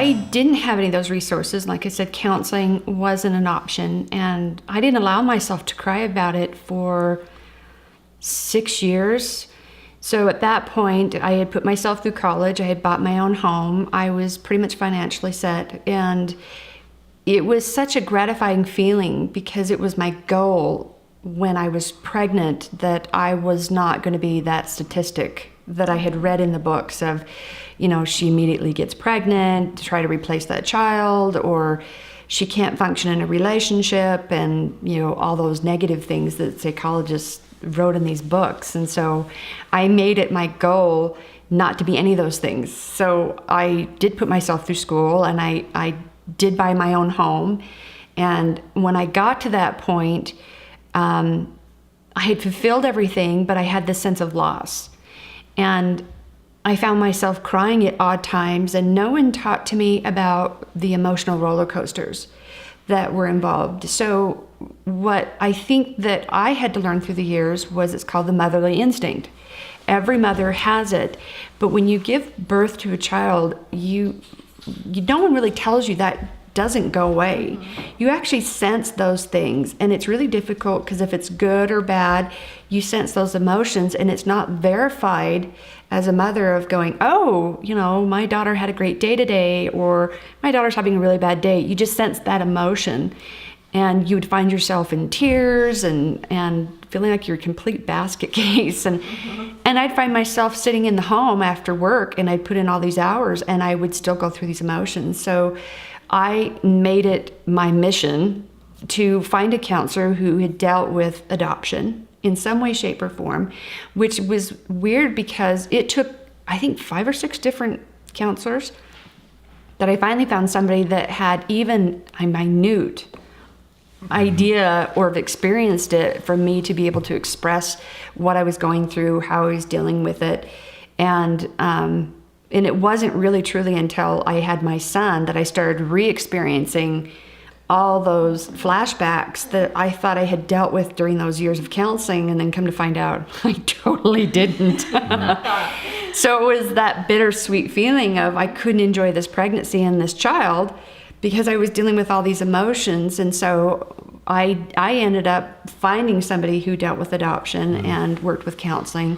I didn't have any of those resources. Like I said, counseling wasn't an option, and I didn't allow myself to cry about it for 6 years. So at that point, I had put myself through college. I had bought my own home. I was pretty much financially set, and it was such a gratifying feeling because it was my goal when I was pregnant that I was not going to be that statistic that I had read in the books of, she immediately gets pregnant to try to replace that child, or she can't function in a relationship, and, all those negative things that psychologists wrote in these books. And so I made it my goal not to be any of those things. So I did put myself through school, and I did buy my own home. And when I got to that point, I had fulfilled everything, but I had this sense of loss. And I found myself crying at odd times, and no one talked to me about the emotional roller coasters that were involved. So what I think that I had to learn through the years was it's called the motherly instinct. Every mother has it, but when you give birth to a child, no one really tells you that doesn't go away. You actually sense those things, and it's really difficult because if it's good or bad, you sense those emotions, and it's not verified as a mother of going, my daughter had a great day today, or my daughter's having a really bad day. You just sense that emotion, and you would find yourself in tears and feeling like you're a complete basket case. And I'd find myself sitting in the home after work, and I'd put in all these hours, and I would still go through these emotions. So I made it my mission to find a counselor who had dealt with adoption in some way, shape, or form, which was weird because it took, I think, 5 or 6 different counselors that I finally found somebody that had even a minute idea or have experienced it for me to be able to express what I was going through, how I was dealing with it. And it wasn't really truly until I had my son that I started re-experiencing all those flashbacks that I thought I had dealt with during those years of counseling, and then come to find out I totally didn't. So it was that bittersweet feeling of I couldn't enjoy this pregnancy and this child because I was dealing with all these emotions. And so I ended up finding somebody who dealt with adoption and worked with counseling.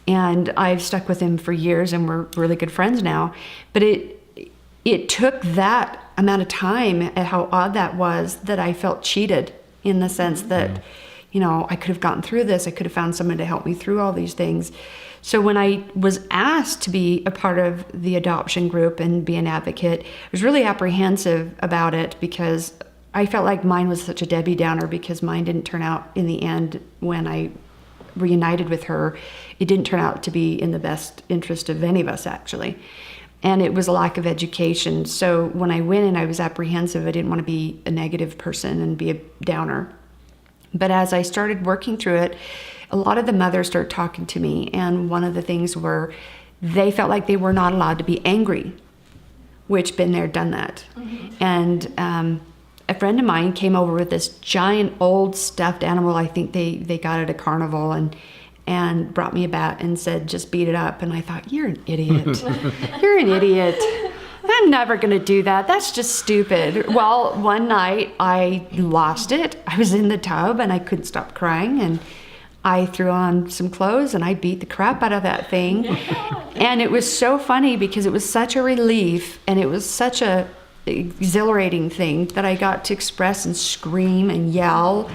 And I've stuck with him for years, and we're really good friends now. But it took that amount of time, and how odd that was, that I felt cheated in the sense that, I could have gotten through this. I could have found someone to help me through all these things. So when I was asked to be a part of the adoption group and be an advocate, I was really apprehensive about it because I felt like mine was such a Debbie Downer because mine didn't turn out in the end when I reunited with her. It didn't turn out to be in the best interest of any of us, actually. And it was a lack of education. So when I went in, I was apprehensive. I didn't want to be a negative person and be a downer. But as I started working through it, a lot of the mothers started talking to me. And one of the things were they felt like they were not allowed to be angry, which been there, done that. And a friend of mine came over with this giant old stuffed animal. I think they got at a carnival, and brought me a bat and said, just beat it up. And I thought, you're an idiot. You're an idiot. I'm never going to do that. That's just stupid. Well, one night I lost it. I was in the tub and I couldn't stop crying. And I threw on some clothes and I beat the crap out of that thing. And it was so funny because it was such a relief, and it was such a exhilarating thing that I got to express and scream and yell.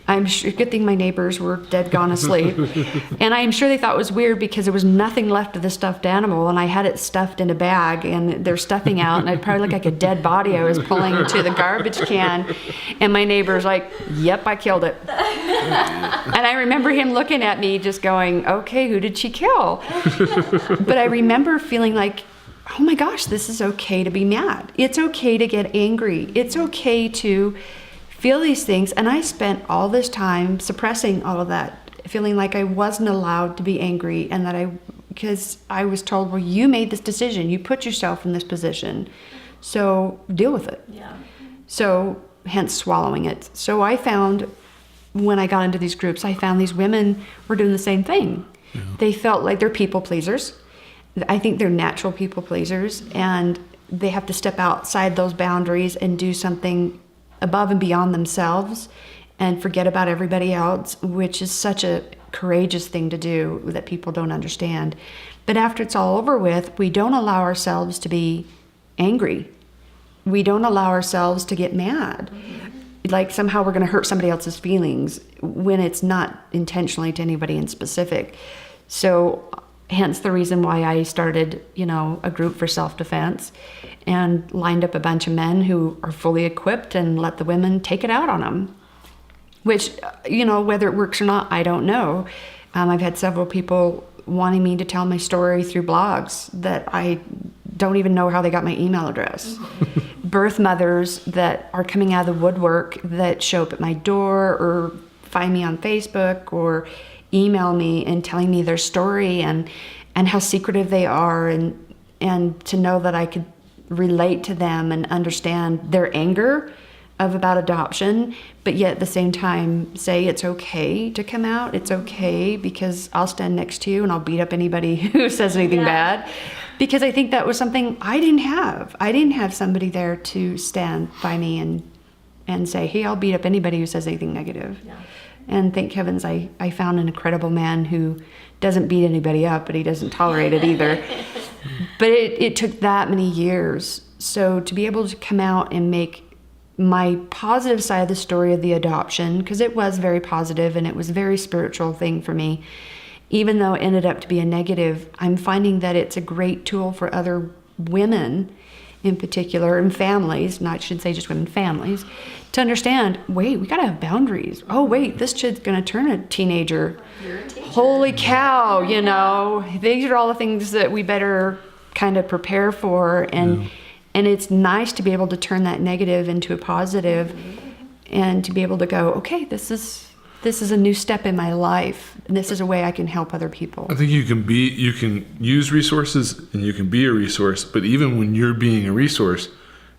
I'm sure, good thing my neighbors were dead gone asleep. And I'm sure they thought it was weird because there was nothing left of the stuffed animal, and I had it stuffed in a bag, and they're stuffing out, and I probably looked like a dead body I was pulling to the garbage can. And my neighbor's like, yep, I killed it. And I remember him looking at me just going, okay, who did she kill? But I remember feeling like, oh my gosh, this is okay to be mad. It's okay to get angry. It's okay to feel these things. And I spent all this time suppressing all of that, feeling like I wasn't allowed to be angry, and that because I was told, well, you made this decision, you put yourself in this position, so deal with it. Yeah. So hence swallowing it. So I found, when I got into these groups, I found these women were doing the same thing. Yeah. They felt like they're people pleasers. I think they're natural people pleasers, and they have to step outside those boundaries and do something above and beyond themselves and forget about everybody else, which is such a courageous thing to do that people don't understand. But after it's all over with, we don't allow ourselves to be angry. We don't allow ourselves to get mad. Like somehow we're going to hurt somebody else's feelings when it's not intentionally to anybody in specific. So hence the reason why I started, a group for self-defense and lined up a bunch of men who are fully equipped and let the women take it out on them. Which, whether it works or not, I don't know. I've had several people wanting me to tell my story through blogs that I don't even know how they got my email address. Birth mothers that are coming out of the woodwork that show up at my door or find me on Facebook or email me and telling me their story and how secretive they are and to know that I could relate to them and understand their anger about adoption, but yet at the same time say it's okay to come out. It's okay because I'll stand next to you and I'll beat up anybody who says anything bad. Because I think that was something I didn't have. I didn't have somebody there to stand by me and say, hey, I'll beat up anybody who says anything negative. Yeah. And thank heavens I found an incredible man who doesn't beat anybody up, but he doesn't tolerate it either. But it took that many years. So to be able to come out and make my positive side of the story of the adoption, because it was very positive and it was a very spiritual thing for me, even though it ended up to be a negative, I'm finding that it's a great tool for other women in particular, and families, I shouldn't say just women, families, to understand, wait, we gotta have boundaries. Oh wait, this kid's gonna turn a teenager. You're a teacher. Holy cow, these are all the things that we better kind of prepare for, and it's nice to be able to turn that negative into a positive and to be able to go, okay, this is a new step in my life, and this is a way I can help other people. I think you can use resources and you can be a resource, but even when you're being a resource,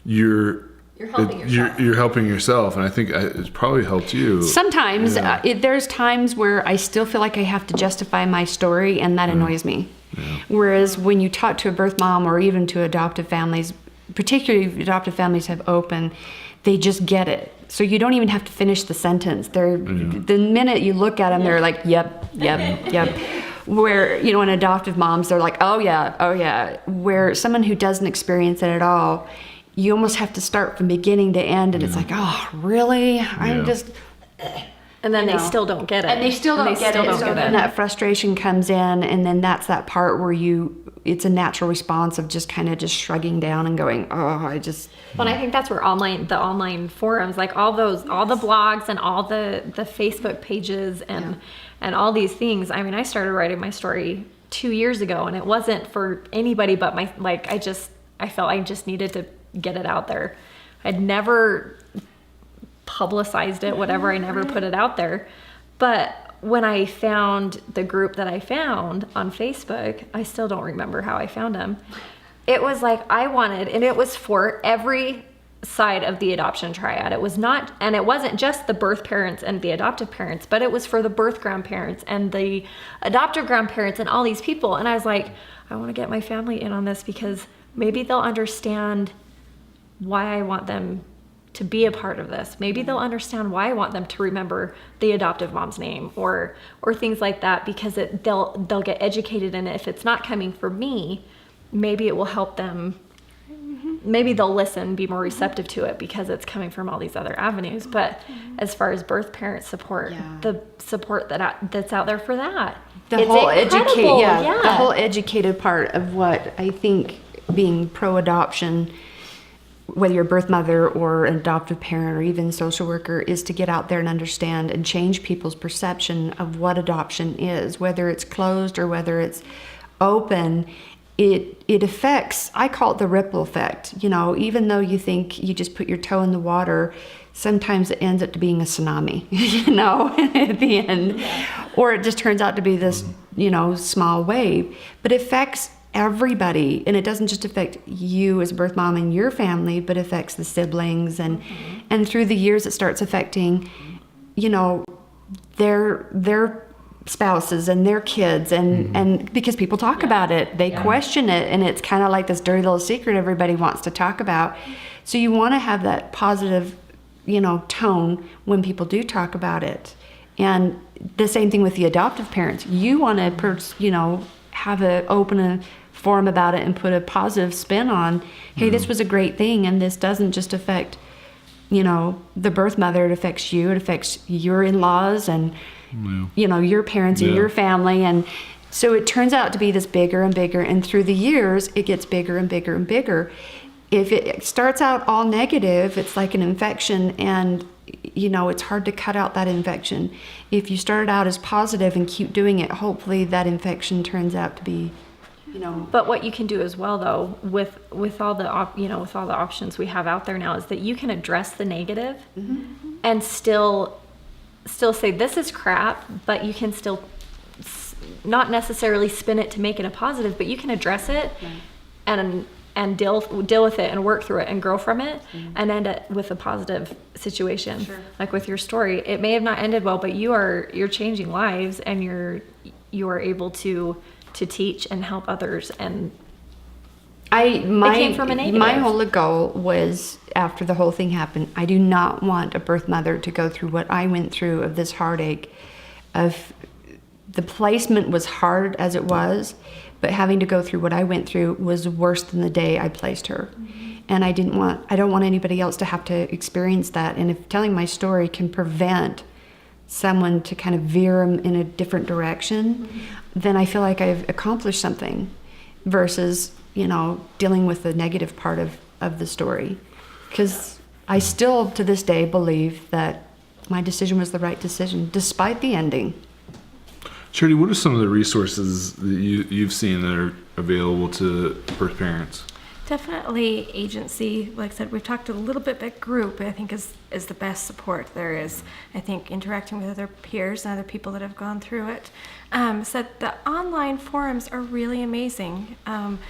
you're helping yourself. You're helping yourself, and I think it's probably helped you. Sometimes there's times where I still feel like I have to justify my story, and that annoys me. Yeah. Whereas when you talk to a birth mom or even to adoptive families, particularly if adoptive families have open, they just get it. So you don't even have to finish the sentence. The minute you look at them, they're like, yep. Where, in adoptive moms, they're like, oh yeah. Where someone who doesn't experience it at all, you almost have to start from beginning to end, and it's like, oh, really? I'm just... And then they still don't get it. And they still don't get it. So then that frustration comes in, and then that's that part where it's a natural response of just kind of just shrugging down and going, oh, I just... Well, I think that's where the online forums, like all the blogs and all the Facebook pages and all these things. I mean, I started writing my story 2 years ago, and it wasn't for anybody but I felt I just needed to get it out there. I'd never publicized it, whatever. I never put it out there. But when I found the group that I found on Facebook, I still don't remember how I found them. It was like and it was for every side of the adoption triad. It wasn't just the birth parents and the adoptive parents, but it was for the birth grandparents and the adoptive grandparents and all these people. And I was like, I want to get my family in on this because maybe they'll understand why I want them to be a part of this. Maybe they'll understand why I want them to remember the adoptive mom's name or things like that, because they'll get educated in it. If it's not coming from me, maybe it will help them. Maybe they'll listen, be more receptive to it because it's coming from all these other avenues. But as far as birth parent support, the support that's out there for that, the whole educated part of what I think being pro-adoption, whether you're a birth mother or an adoptive parent or even social worker, is to get out there and understand and change people's perception of what adoption is, whether it's closed or whether it's open. It affects, I call it the ripple effect. Even though you think you just put your toe in the water, sometimes it ends up to being a tsunami, at the end. Or it just turns out to be this, small wave. But it affects everybody, and it doesn't just affect you as a birth mom and your family, but affects the siblings, and through the years it starts affecting, their spouses and their kids, and because people talk about it, they question it, and it's kind of like this dirty little secret everybody wants to talk about. So you want to have that positive, tone when people do talk about it. And the same thing with the adoptive parents. You want to, have an open forum about it and put a positive spin on, hey, this was a great thing, and this doesn't just affect, the birth mother. It affects you. It affects your in-laws and, your parents and your family. And so it turns out to be this bigger and bigger. And through the years, it gets bigger and bigger and bigger. If it starts out all negative, it's like an infection, and it's hard to cut out that infection. If you start out as positive and keep doing it, hopefully that infection turns out to be, But what you can do as well, though, with all the with all the options we have out there now, is that you can address the negative and still say this is crap, but you can still not necessarily spin it to make it a positive, but you can address it and deal with it and work through it and grow from it and end it with a positive situation. Sure. Like with your story, it may have not ended well, but you're changing lives, and you are able to teach and help others. And it came from a negative. My whole goal was, after the whole thing happened, I do not want a birth mother to go through what I went through, of this heartache of the placement was hard as it was, but having to go through what I went through was worse than the day I placed her. And I don't want anybody else to have to experience that. And if telling my story can prevent someone to kind of veer them in a different direction, then I feel like I've accomplished something, versus, dealing with the negative part of the story. Because I still, to this day, believe that my decision was the right decision, despite the ending. Charity, what are some of the resources that you've seen that are available to birth parents? Definitely agency. Like I said, we've talked a little bit about group, I think is the best support there is. I think interacting with other peers and other people that have gone through it. So the online forums are really amazing. I'm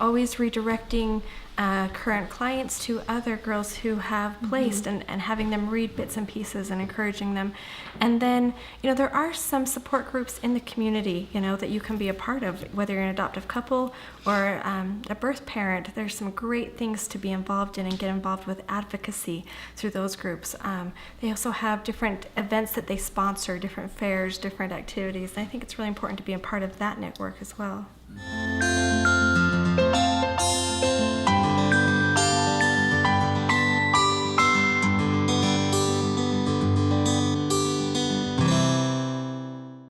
always redirecting current clients to other girls who have placed and having them read bits and pieces and encouraging them. And then, there are some support groups in the community, that you can be a part of, whether you're an adoptive couple or a birth parent. There's some great things to be involved in and get involved with advocacy through those groups. They also have different events that they sponsor, different fairs, different activities. And I think it's really important to be a part of that network as well.